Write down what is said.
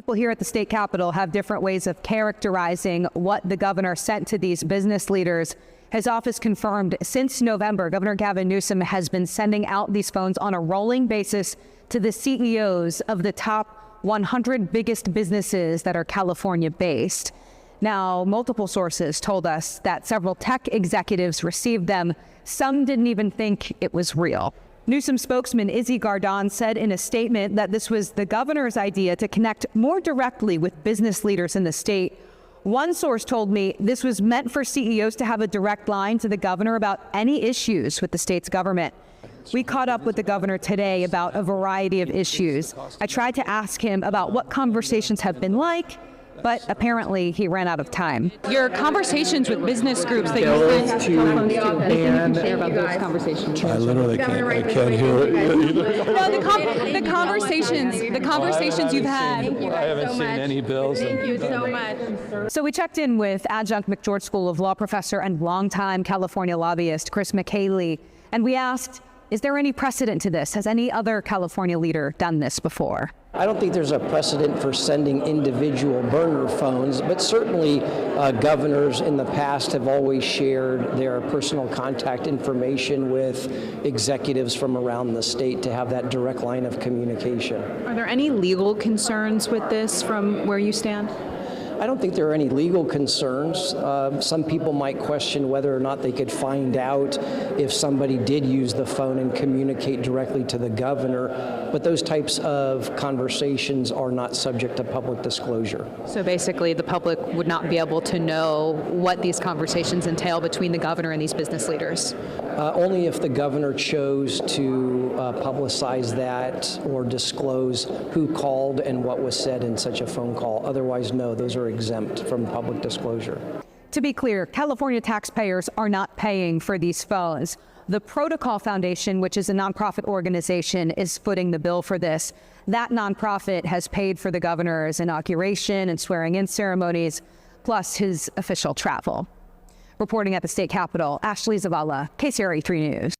people here at the state capitol have different ways of characterizing what the governor sent to these business leaders. His office confirmed since November, Governor Gavin Newsom has been sending out these phones on a rolling basis to the CEOs of the top 100 biggest businesses that are California-based. Now, multiple sources told us that several tech executives received them. Some didn't even think it was real. Newsom spokesman Izzy Gardon said in a statement that this was the governor's idea to connect more directly with business leaders in the state. One source told me this was meant for CEOs to have a direct line to the governor about any issues with the state's government. We caught up with the governor today about a variety of issues. I tried to ask him about what conversations have been like, but apparently he ran out of time. Your conversations with business groups that you sent telephones to, anything you can share about those conversations? I literally can't hear it either. No, the conversations you've had. I haven't seen any bills. Thank you so much. So we checked in with adjunct McGeorge School of Law professor and longtime California lobbyist Chris McHaley, and we asked, is there any precedent to this? Has any other California leader done this before? I don't think there's a precedent for sending individual burner phones, but certainly governors in the past have always shared their personal contact information with executives from around the state to have that direct line of communication. Are there any legal concerns with this from where you stand? I don't think there are any legal concerns. Some people might question whether or not they could find out if somebody did use the phone and communicate directly to the governor, but those types of conversations are not subject to public disclosure. So basically the public would not be able to know what these conversations entail between the governor and these business leaders? Only if the governor chose to publicize that or disclose who called and what was said in such a phone call. Otherwise, no, those are exempt from public disclosure. To be clear, California taxpayers are not paying for these phones. The Protocol Foundation, which is a nonprofit organization, is footing the bill for this. That nonprofit has paid for the governor's inauguration and swearing-in ceremonies, plus his official travel. Reporting at the state capitol, Ashley Zavala, KCRA 3 News.